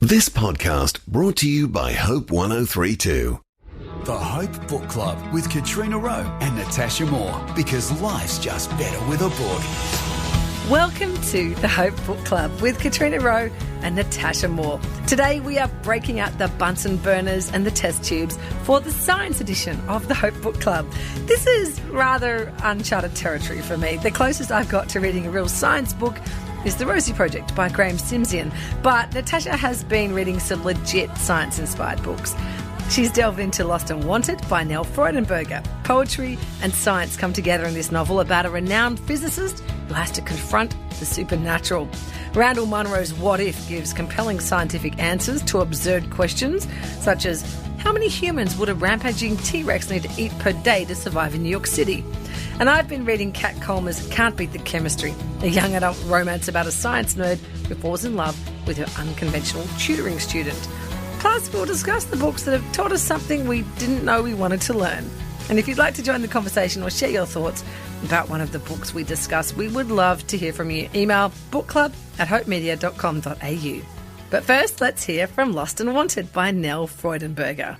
This podcast brought to you by Hope 103.2. The Hope Book Club with Katrina Rowe and Natasha Moore, because life's just better with a book. Welcome to the Hope Book Club with Katrina Rowe and Natasha Moore. Today we are breaking out the bunsen burners and the test tubes for the science edition of the Hope Book Club. This is rather uncharted territory for me. The closest I've got to reading a real science book is The Rosie Project by Graham Simsian, but Natasha has been reading some legit science-inspired books. She's delved into Lost and Wanted by Nell Freudenberger. Poetry and science come together in this novel about a renowned physicist who has to confront the supernatural. Randall Munroe's What If gives compelling scientific answers to absurd questions, such as how many humans would a rampaging T-Rex need to eat per day to survive in New York City? And I've been reading Kat Colmer's Can't Beat the Chemistry, a young adult romance about a science nerd who falls in love with her unconventional tutoring student. Plus, we'll discuss the books that have taught us something we didn't know we wanted to learn. And if you'd like to join the conversation or share your thoughts about one of the books we discuss, we would love to hear from you. Email bookclub@hopemedia.com.au. But first, let's hear from Lost and Wanted by Nell Freudenberger.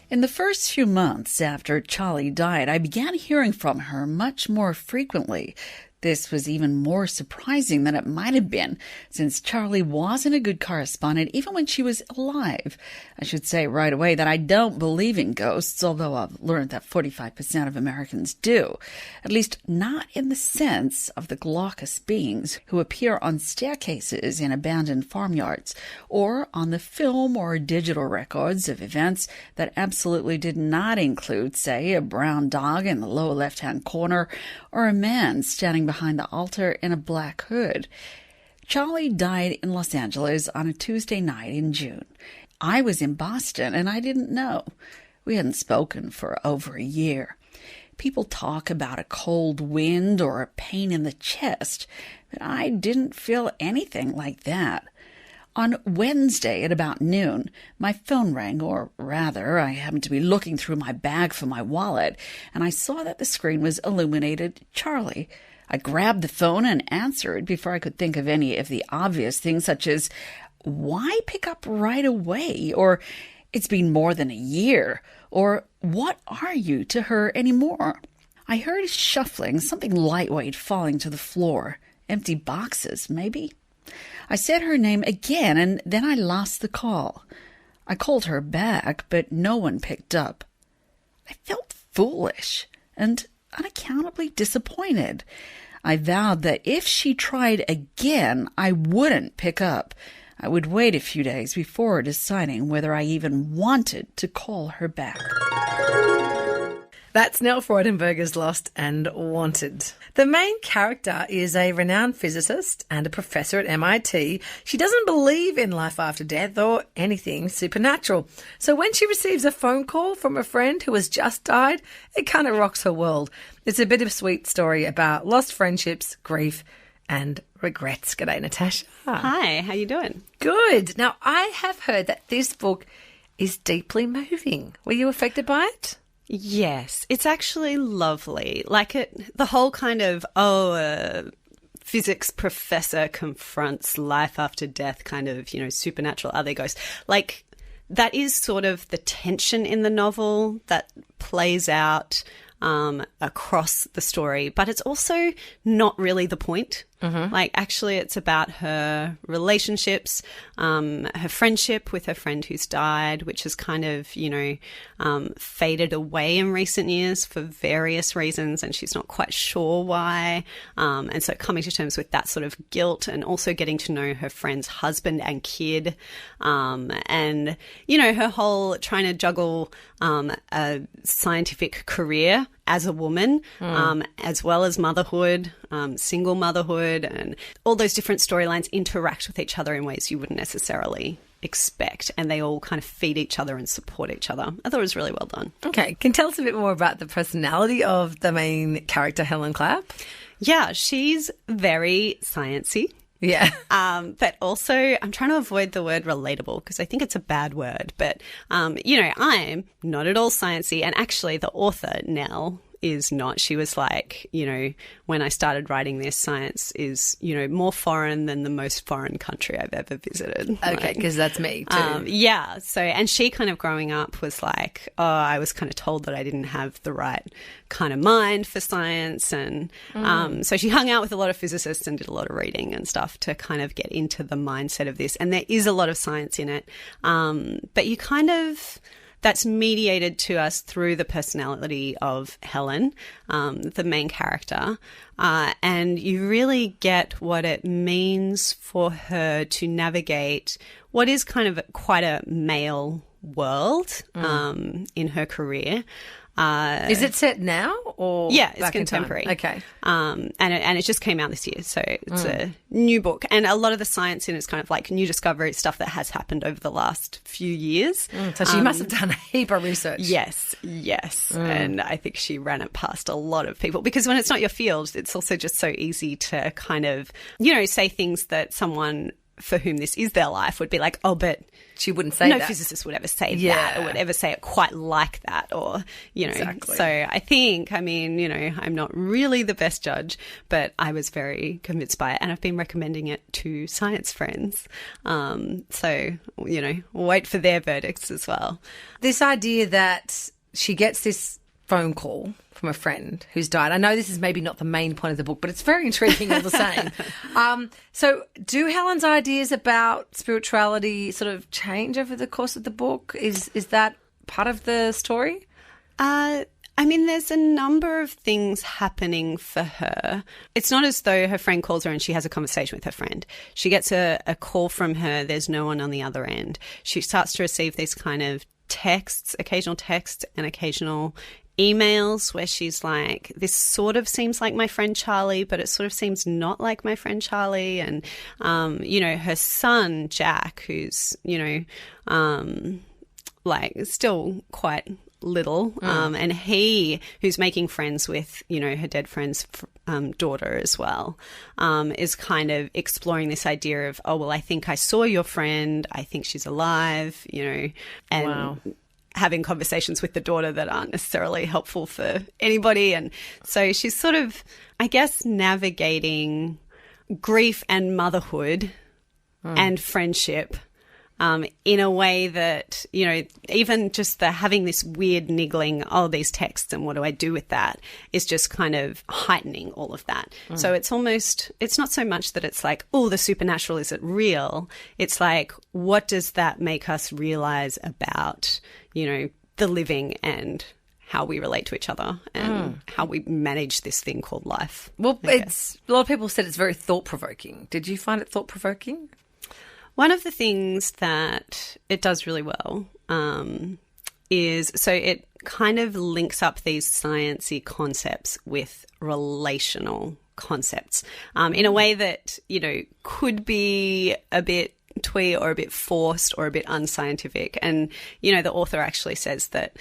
In the first few months after Charlie died, I began hearing from her much more frequently. This was even more surprising than it might have been, since Charlie wasn't a good correspondent even when she was alive. I should say right away that I don't believe in ghosts, although I've learned that 45% of Americans do. At least not in the sense of the glaucous beings who appear on staircases in abandoned farmyards, or on the film or digital records of events that absolutely did not include, say, a brown dog in the lower left-hand corner, or a man standing behind the altar in a black hood. Charlie died in Los Angeles on a Tuesday night in June. I was in Boston, and I didn't know. We hadn't spoken for over a year. People talk about a cold wind or a pain in the chest, but I didn't feel anything like that. On Wednesday at about noon, my phone rang, or rather, I happened to be looking through my bag for my wallet, and I saw that the screen was illuminated Charlie. I grabbed the phone and answered before I could think of any of the obvious things, such as, why pick up right away? Or, it's been more than a year. Or, what are you to her anymore? I heard shuffling, something lightweight falling to the floor. Empty boxes, maybe? I said her name again, and then I lost the call. I called her back, but no one picked up. I felt foolish and unaccountably disappointed. I vowed that if she tried again, I wouldn't pick up. I would wait a few days before deciding whether I even wanted to call her back. That's Nell Freudenberger's Lost and Wanted. The main character is a renowned physicist and a professor at MIT. She doesn't believe in life after death or anything supernatural. So when she receives a phone call from a friend who has just died, it kind of rocks her world. It's a bittersweet story about lost friendships, grief, and regrets. G'day, Natasha. Hi, how you doing? Good. Now, I have heard that this book is deeply moving. Were you affected by it? Yes, it's actually lovely. The whole kind of, physics professor confronts life after death kind of, supernatural, are there ghosts? That is sort of the tension in the novel that plays out across the story, but it's also not really the point. Mm-hmm. Actually, it's about her relationships, her friendship with her friend who's died, which has kind of, faded away in recent years for various reasons, and she's not quite sure why. And so coming to terms with that sort of guilt, and also getting to know her friend's husband and kid, and, her whole trying to juggle a scientific career as a woman, as well as motherhood, single motherhood, and all those different storylines interact with each other in ways you wouldn't necessarily expect, and they all kind of feed each other and support each other. I thought it was really well done. Okay, can you tell us a bit more about the personality of the main character, Helen Clapp? Yeah, she's very sciencey. Yeah. But also, I'm trying to avoid the word relatable because I think it's a bad word. But, I'm not at all sciencey. And actually, the author, Nell, is not. She was like, when I started writing this, science is, more foreign than the most foreign country I've ever visited. Okay, because that's me too. Yeah. So, and she kind of growing up was like, I was kind of told that I didn't have the right kind of mind for science. And so she hung out with a lot of physicists and did a lot of reading and stuff to kind of get into the mindset of this. And there is a lot of science in it. But you kind of... That's mediated to us through the personality of Helen, the main character, and you really get what it means for her to navigate what is kind of quite a male world in her career. Is it set now or yeah, it's back in time? contemporary. Okay, and it just came out this year, so it's a new book, and a lot of the science in it is kind of like new discovery stuff that has happened over the last few years. So she must have done a heap of research. Yes, and I think she ran it past a lot of people, because when it's not your field, it's also just so easy to kind of say things that someone for whom this is their life would be like, oh, but she wouldn't say no that. physicist would ever say that, or would ever say it quite like that, or Exactly. So I think, I'm not really the best judge, but I was very convinced by it, and I've been recommending it to science friends. So wait for their verdicts as well. This idea that she gets this phone call from a friend who's died. I know this is maybe not the main point of the book, but it's very intriguing all the same. So do Helen's ideas about spirituality sort of change over the course of the book? Is that part of the story? There's a number of things happening for her. It's not as though her friend calls her and she has a conversation with her friend. She gets a call from her. There's no one on the other end. She starts to receive these kind of occasional texts and occasional emails where she's like, this sort of seems like my friend Charlie, but it sort of seems not like my friend Charlie. And, her son, Jack, who's, still quite little, and who's making friends with, her dead friend's daughter as well, is kind of exploring this idea of, oh, well, I think I saw your friend, I think she's alive, and wow. having conversations with the daughter that aren't necessarily helpful for anybody. And so she's sort of, I guess, navigating grief and motherhood and friendship in a way that, even just having this weird niggling, oh, these texts and what do I do with that, is just kind of heightening all of that. So it's not so much that it's like, oh, the supernatural, is it real? It's like, what does that make us realize about, the living and how we relate to each other and how we manage this thing called life? Well, a lot of people said it's very thought-provoking. Did you find it thought-provoking? One of the things that it does really well is, so it kind of links up these sciencey concepts with relational concepts in a way that, could be a bit twee or a bit forced or a bit unscientific. And, the author actually says that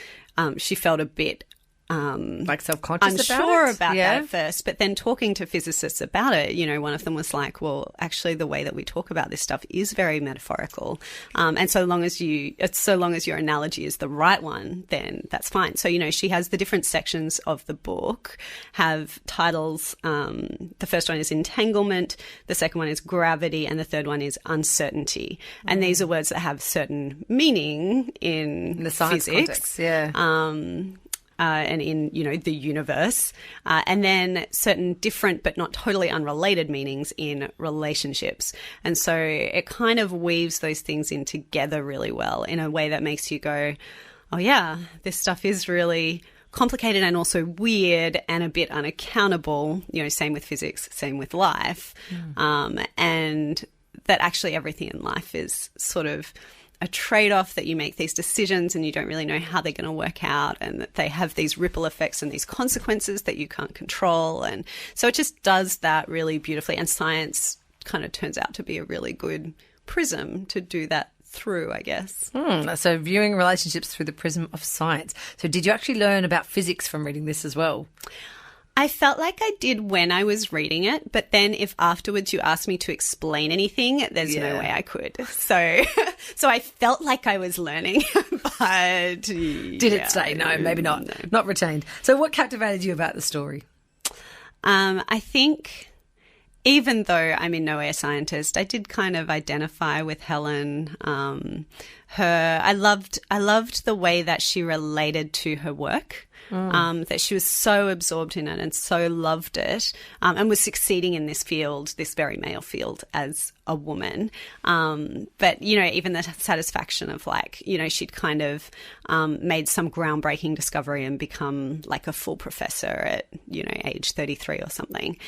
she felt a bit like self-conscious unsure about that at first, but then talking to physicists about it, one of them was like, well, actually the way that we talk about this stuff is very metaphorical, and so long as your analogy is the right one, then that's fine. So she has the different sections of the book have titles. The first one is entanglement, the second one is gravity, and the third one is uncertainty. And these are words that have certain meaning in the science physics, context, and in, the universe, and then certain different but not totally unrelated meanings in relationships. And so it kind of weaves those things in together really well in a way that makes you go, oh yeah, this stuff is really complicated and also weird and a bit unaccountable, same with physics, same with life, and that actually everything in life is sort of a trade-off, that you make these decisions and you don't really know how they're going to work out, and that they have these ripple effects and these consequences that you can't control. And so it just does that really beautifully, and science kind of turns out to be a really good prism to do that through, I guess. So viewing relationships through the prism of science. So did you actually learn about physics from reading this as well? I felt like I did when I was reading it, but then if afterwards you asked me to explain anything, there's no way I could. So I felt like I was learning, but did it stay? No, maybe not. No. Not retained. So what captivated you about the story? I think even though I'm in no way a scientist, I did kind of identify with Helen. I loved the way that she related to her work. That she was so absorbed in it and so loved it, and was succeeding in this field, this very male field, as a woman. But, even the satisfaction of she'd kind of made some groundbreaking discovery and become like a full professor at, age 33 or something.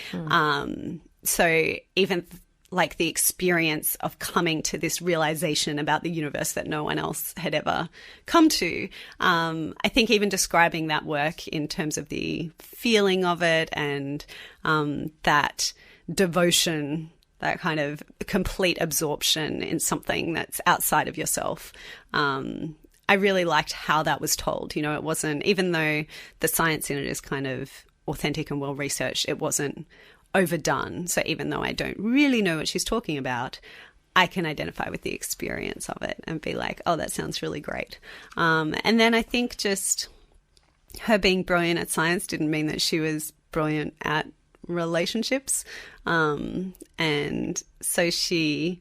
So even like the experience of coming to this realization about the universe that no one else had ever come to. I think even describing that work in terms of the feeling of it and that devotion, that kind of complete absorption in something that's outside of yourself. I really liked how that was told. It wasn't, even though the science in it is kind of authentic and well-researched, it wasn't overdone. So even though I don't really know what she's talking about, I can identify with the experience of it and be like, oh, that sounds really great. And then I think just her being brilliant at science didn't mean that she was brilliant at relationships. And so she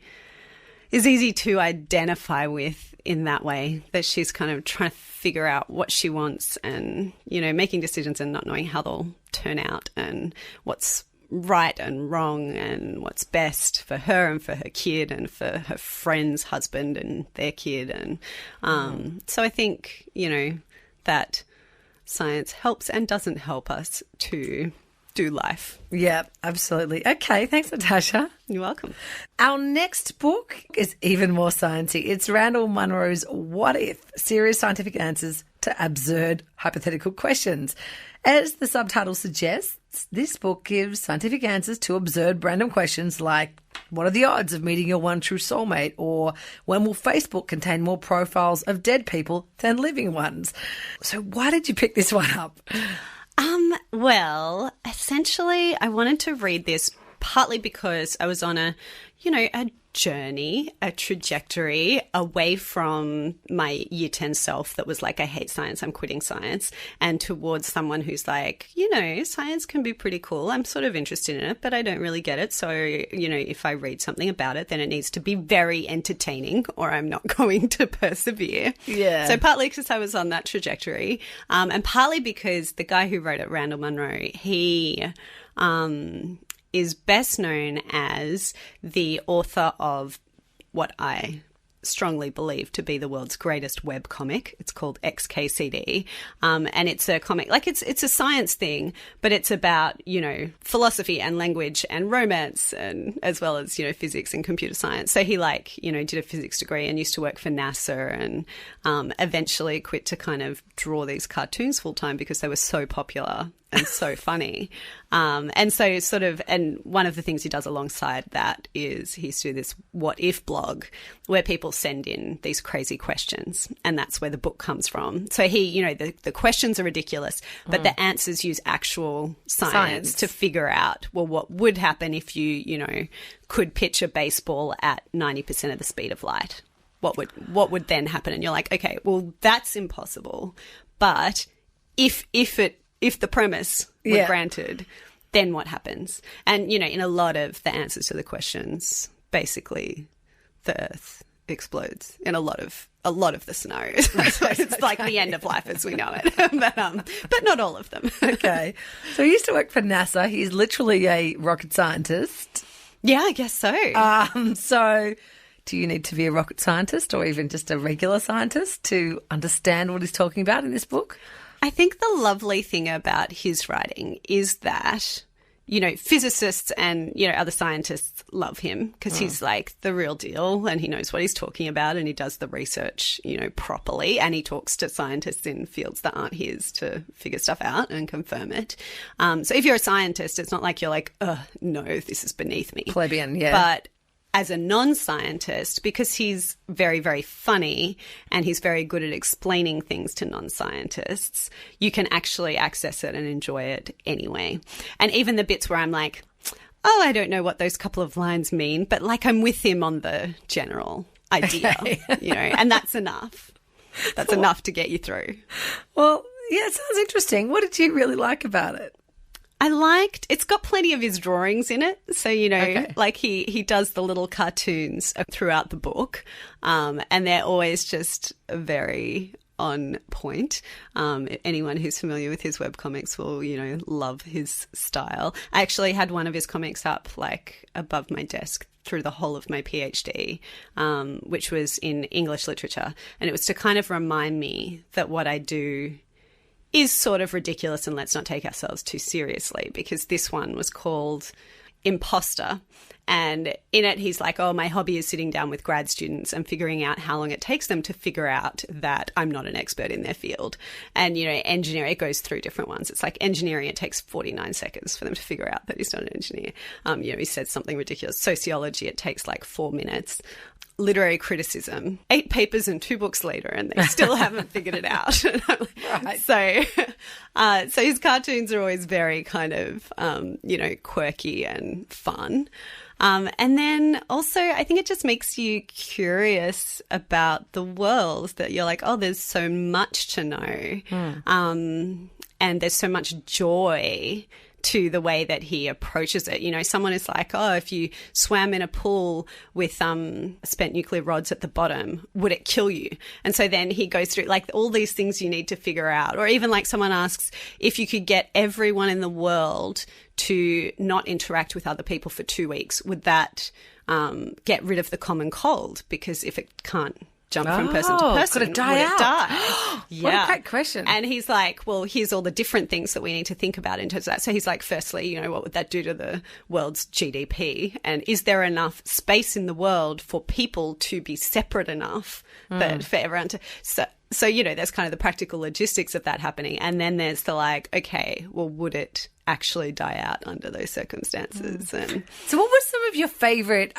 is easy to identify with in that way, that she's kind of trying to figure out what she wants and, making decisions and not knowing how they'll turn out and what's right and wrong and what's best for her and for her kid and for her friend's husband and their kid. And so I think, that science helps and doesn't help us to do life. Yeah, absolutely. Okay, thanks, Natasha. You're welcome. Our next book is even more sciencey. It's Randall Munroe's What If? Serious Scientific Answers to Absurd Hypothetical Questions. As the subtitle suggests, this book gives scientific answers to absurd random questions like, what are the odds of meeting your one true soulmate? Or when will Facebook contain more profiles of dead people than living ones? So why did you pick this one up? Well, essentially, I wanted to read this partly because I was on a journey, a trajectory away from my year 10 self that was like, I hate science, I'm quitting science, and towards someone who's like, science can be pretty cool. I'm sort of interested in it, but I don't really get it. So, if I read something about it, then it needs to be very entertaining or I'm not going to persevere. Yeah. So partly because I was on that trajectory, and partly because the guy who wrote it, Randall Munroe, he is best known as the author of what I strongly believe to be the world's greatest web comic. It's called XKCD. And it's a comic, like it's a science thing, but it's about, philosophy and language and romance and as well as, physics and computer science. So he did a physics degree and used to work for NASA and eventually quit to kind of draw these cartoons full time because they were so popular and so funny. And so and one of the things he does alongside that is he used to do this what if blog where people send in these crazy questions. And that's where the book comes from. So he, the questions are ridiculous, but the answers use actual science to figure out, well, what would happen if you, could pitch a baseball at 90% of the speed of light? What would then happen? And you're like, okay, well, that's impossible. But if the premise were granted, then what happens? And, in a lot of the answers to the questions, basically the Earth explodes in a lot of the scenarios. So it's like the end of life as we know it, but not all of them. Okay. So he used to work for NASA. He's literally a rocket scientist. Yeah, I guess so. So do you need to be a rocket scientist or even just a regular scientist to understand what he's talking about in this book? I think the lovely thing about his writing is that, physicists and, other scientists love him because he's like the real deal and he knows what he's talking about and he does the research, properly, and he talks to scientists in fields that aren't his to figure stuff out and confirm it. So if you're a scientist, it's not like you're like, oh, no, this is beneath me. Plebeian, yeah. But as a non-scientist, because he's very, very funny and he's very good at explaining things to non-scientists, you can actually access it and enjoy it anyway. And even the bits where I'm like, oh, I don't know what those couple of lines mean, but like I'm with him on the general idea, you know, and that's enough. That's enough to get you through. Well, yeah, it sounds interesting. What did you really like about it? I liked, it's got plenty of his drawings in it. So, you know, like he does the little cartoons throughout the book, and they're always just very on point. Anyone who's familiar with his webcomics will, you know, love his style. I actually had one of his comics up like above my desk through the whole of my PhD, which was in English literature. And it was to kind of remind me that what I do is sort of ridiculous and let's not take ourselves too seriously, because this one was called Imposter. And in it, he's like, oh, my hobby is sitting down with grad students and figuring out how long it takes them to figure out that I'm not an expert in their field. And, you know, engineering, it goes through different ones. It's like engineering, it takes 49 seconds for them to figure out that he's not an engineer. You know, he said something ridiculous. Sociology, it takes like 4 minutes. Literary criticism, 8 papers and 2 books later, and they still haven't figured it out. Right. So his cartoons are always very kind of, you know, quirky and fun. And then also, I think it just makes you curious about the world, that you're like, oh, there's so much to know. And there's so much joy to the way that he approaches it. You know, someone is like, oh, if you swam in a pool with spent nuclear rods at the bottom, would it kill you? And so then he goes through like all these things you need to figure out. Or even like someone asks, if you could get everyone in the world to not interact with other people for 2 weeks, would that get rid of the common cold? Because if it can't jump from person to person, could it die out? Yeah. What a great question. And he's like, well, here's all the different things that we need to think about in terms of that. So he's like, firstly, you know, what would that do to the world's GDP? And is there enough space in the world for people to be separate enough that for everyone to... So, you know, there's kind of the practical logistics of that happening. And then there's the like, okay, well, would it actually die out under those circumstances? And so what were some of your favourite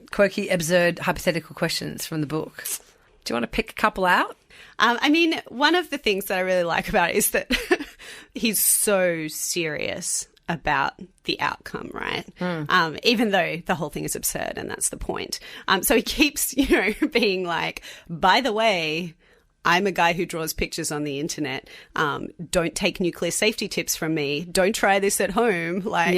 quirky, absurd, hypothetical questions from the book? Do you want to pick a couple out? I mean, one of the things that I really like about it is that he's so serious about the outcome, right? Even though the whole thing is absurd, and that's the point. So he keeps, you know, being like, by the way, I'm a guy who draws pictures on the internet. Don't take nuclear safety tips from me. Don't try this at home. Like,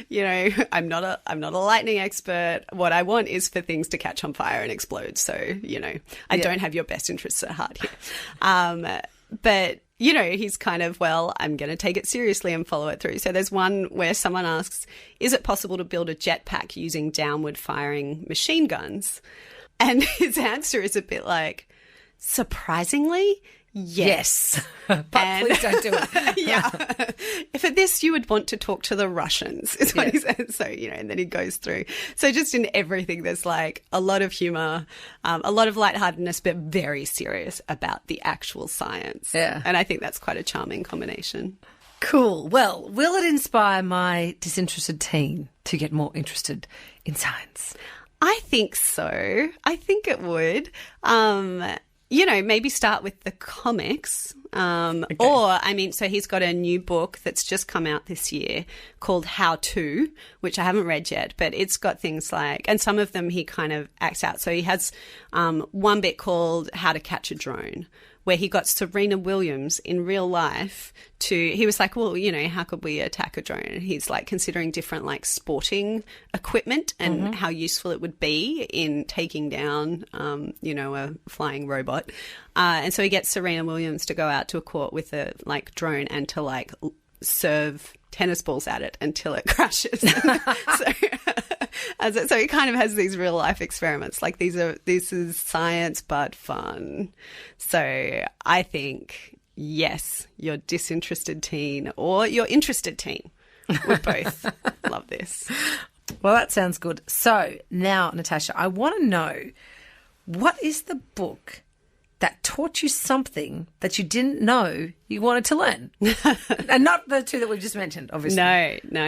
you know, I'm not a lightning expert. What I want is for things to catch on fire and explode. So, you know, I don't have your best interests at heart here. But, you know, he's kind of, well, I'm going to take it seriously and follow it through. So there's one where someone asks, is it possible to build a jetpack using downward firing machine guns? And his answer is a bit like, surprisingly, yes. But please don't do it. Yeah. For this, you would want to talk to the Russians, is what he says. So, you know, and then he goes through. So just in everything, there's like a lot of humour, a lot of lightheartedness, but very serious about the actual science. Yeah. And I think that's quite a charming combination. Cool. Well, will it inspire my disinterested teen to get more interested in science? I think so. I think it would. You know, maybe start with the comics. Or, I mean, so he's got a new book that's just come out this year called How To, which I haven't read yet, but it's got things like, and some of them he kind of acts out. So he has one bit called How to Catch a Drone, where he got Serena Williams in real life he was like, well, you know, how could we attack a drone? And he's like considering different like sporting equipment and how useful it would be in taking down, you know, a flying robot. And so he gets Serena Williams to go out to a court with a like drone and to like serve tennis balls at it until it crashes. So he kind of has these real life experiments. Like this is science but fun. So I think, yes, your disinterested teen or your interested teen would both love this. Well, that sounds good. So now, Natasha, I want to know, what is the book that taught you something that you didn't know you wanted to learn? And not the two that we've just mentioned, obviously. No.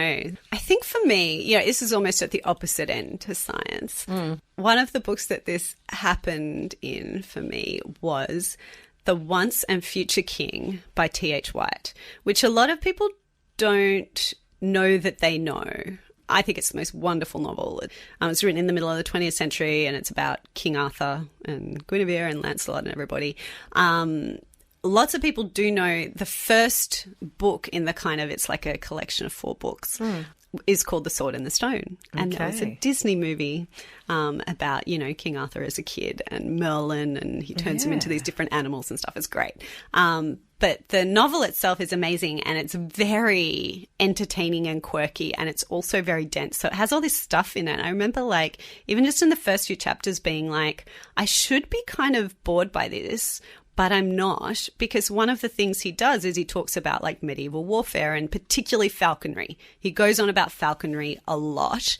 I think for me, this is almost at the opposite end to science. One of the books that this happened in for me was The Once and Future King by T.H. White, which a lot of people don't know that they know. I think it's the most wonderful novel. It's written in the middle of the 20th century, and it's about King Arthur and Guinevere and Lancelot and everybody. Lots of people do know the first book in the it's like a collection of 4 books, is called The Sword and the Stone. And there was a Disney movie about, King Arthur as a kid and Merlin, and he turns him into these different animals and stuff. It's great. But the novel itself is amazing, and it's very entertaining and quirky, and it's also very dense. So it has all this stuff in it. I remember even just in the first few chapters being I should be kind of bored by this, but I'm not, because one of the things he does is he talks about medieval warfare and particularly falconry. He goes on about falconry a lot,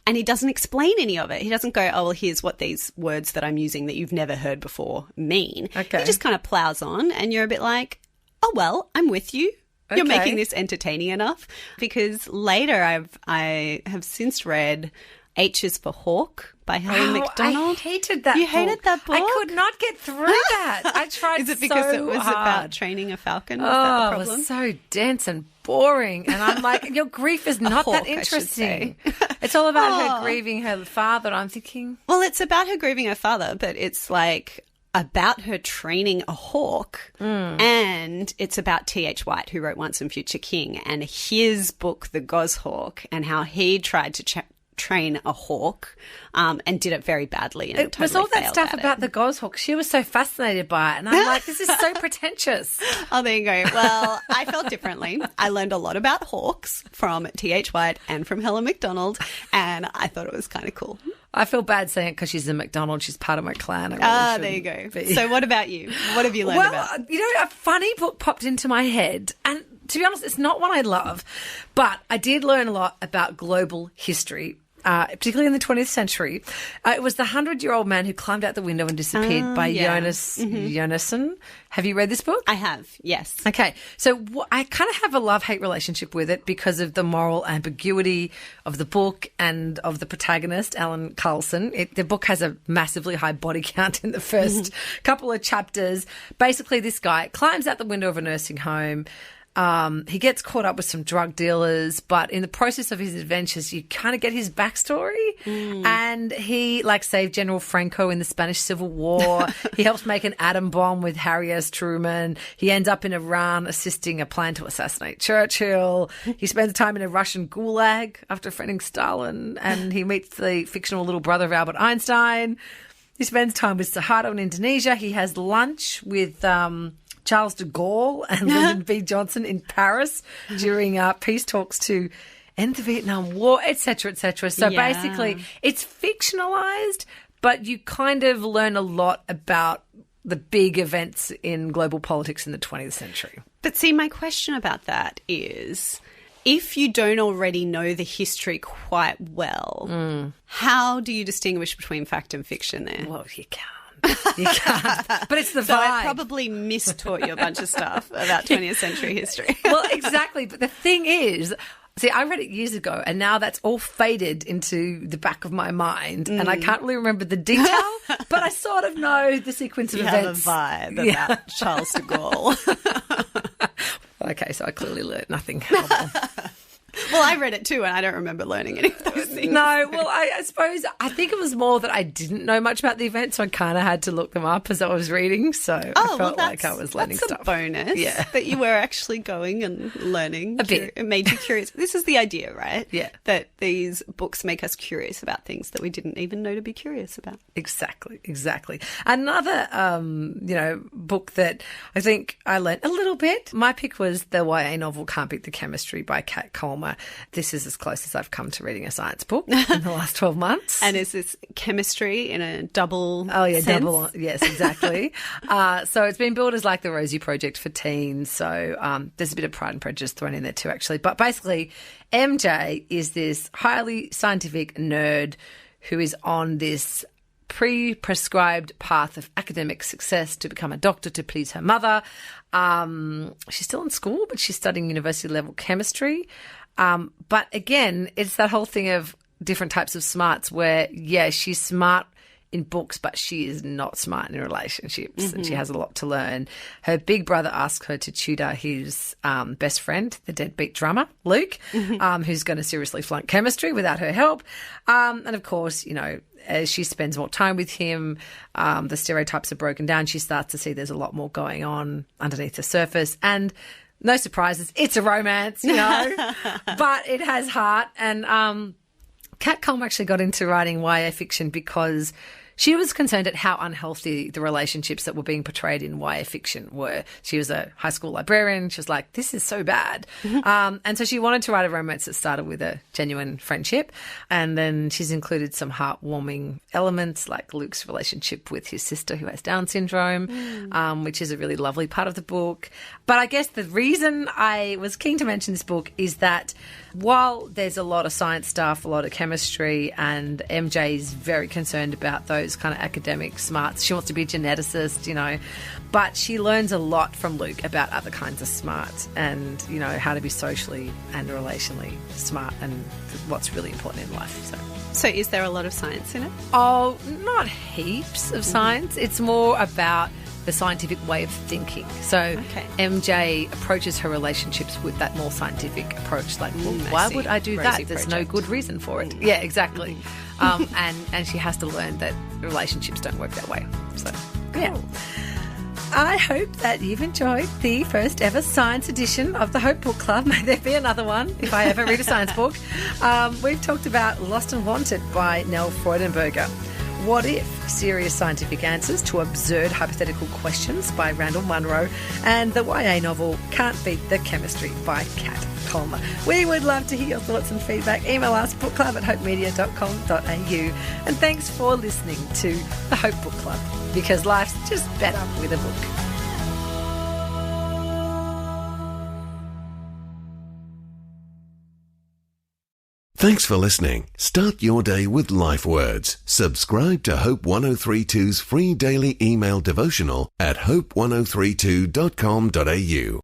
and he doesn't explain any of it. He doesn't go, oh, well, here's what these words that I'm using that you've never heard before mean. Okay. He just kind of plows on, and you're a bit like, oh, well, I'm with you. You're making this entertaining enough. Because later I have since read H is for Hawk by Helen MacDonald. I hated that book. You hated that book? I could not get through that. I tried Is it because it was hard. about training a falcon? Was that the problem? It was so dense and boring. And I'm like, your grief is not Hawk, that interesting. It's all about her grieving her father, I'm thinking. Well, it's about her grieving her father, but it's about her training a hawk, and it's about T.H. White, who wrote Once and Future King, and his book, The Goshawk, and how he tried to train a hawk and did it very badly. And it was all that stuff about the goshawk. She was so fascinated by it, and I'm like, this is so pretentious. Oh, there you go. Well, I felt differently. I learned a lot about hawks from T.H. White and from Helen MacDonald, and I thought it was kind of cool. I feel bad saying it because she's a McDonald. She's part of my clan. There you go. So what about you? What have you learned about? A funny book popped into my head, and to be honest, it's not one I love, but I did learn a lot about global history, particularly in the 20th century. It was The 100-Year-Old Man Who Climbed Out the Window and Disappeared by Jonas Jonasson. Have you read this book? I have, yes. Okay. So I kind of have a love-hate relationship with it because of the moral ambiguity of the book and of the protagonist, Alan Carlson. The book has a massively high body count in the first couple of chapters. Basically, this guy climbs out the window of a nursing home. He gets caught up with some drug dealers, but in the process of his adventures, you kind of get his backstory. And he, saved General Franco in the Spanish Civil War. He helps make an atom bomb with Harry S. Truman. He ends up in Iran assisting a plan to assassinate Churchill. He spends time in a Russian gulag after friending Stalin, and he meets the fictional little brother of Albert Einstein. He spends time with Suharto in Indonesia. He has lunch with Charles de Gaulle and Lyndon B. Johnson in Paris during peace talks to end the Vietnam War, etc., etc. So basically, it's fictionalized, but you kind of learn a lot about the big events in global politics in the 20th century. But see, my question about that is, if you don't already know the history quite well, how do you distinguish between fact and fiction there? Well, you can't. You can't. But it's the vibe. So I probably mistaught you a bunch of stuff about 20th century history. Well, exactly. But the thing is, see, I read it years ago, and now that's all faded into the back of my mind, and I can't really remember the detail, but I sort of know the sequence of events. You have a vibe about Charles de Gaulle. Okay, so I clearly learned nothing. Well, I read it too, and I don't remember learning any of those things. No, well, I suppose I think it was more that I didn't know much about the event, so I kind of had to look them up as I was reading. So I felt like I was learning stuff. That's a bonus. Yeah, that you were actually going and learning. A bit. It made you curious. This is the idea, right? Yeah, that these books make us curious about things that we didn't even know to be curious about. Exactly. Another, book that I think I learned a little bit. My pick was the YA novel Can't Beat the Chemistry by Kat Colmer. This is as close as I've come to reading a science book in the last 12 months. And is this chemistry in a double sense? Double. Yes, exactly. So it's been billed as like the Rosie Project for teens. So there's a bit of Pride and Prejudice thrown in there too, actually. But basically, MJ is this highly scientific nerd who is on this pre-prescribed path of academic success to become a doctor to please her mother. She's still in school, but she's studying university-level chemistry. But again, it's that whole thing of different types of smarts where, yeah, she's smart in books, but she is not smart in relationships, and she has a lot to learn. Her big brother asked her to tutor his best friend, the deadbeat drummer, Luke, who's going to seriously flunk chemistry without her help. And of course, you know, as she spends more time with him, the stereotypes are broken down. She starts to see there's a lot more going on underneath the surface. And no surprises, it's a romance, you know, but it has heart. And Kat Colmer actually got into writing YA fiction because she was concerned at how unhealthy the relationships that were being portrayed in YA fiction were. She was a high school librarian. She was like, this is so bad. And so she wanted to write a romance that started with a genuine friendship. And then she's included some heartwarming elements like Luke's relationship with his sister who has Down syndrome, which is a really lovely part of the book. But I guess the reason I was keen to mention this book is that while there's a lot of science stuff, a lot of chemistry, and MJ is very concerned about those kind of academic smarts, she wants to be a geneticist, you know, but she learns a lot from Luke about other kinds of smarts and, you know, how to be socially and relationally smart and what's really important in life. So is there a lot of science in it? Oh, not heaps of science. It's more about the scientific way of thinking. So MJ approaches her relationships with that more scientific approach, like, well, why would I do that? There's no good reason for it. Yeah, exactly. And she has to learn that relationships don't work that way. So, yeah. I hope that you've enjoyed the first ever science edition of the Hope Book Club. May there be another one if I ever read a science book. We've talked about Lost and Wanted by Nell Freudenberger. What If? Serious scientific answers to absurd hypothetical questions by Randall Munroe, and the YA novel Can't Beat the Chemistry by Kat Colmer. We would love to hear your thoughts and feedback. Email us bookclub@hopemedia.com.au. And thanks for listening to the Hope Book Club, because life's just better with a book. Thanks for listening. Start your day with life words. Subscribe to Hope 1032's free daily email devotional at hope1032.com.au.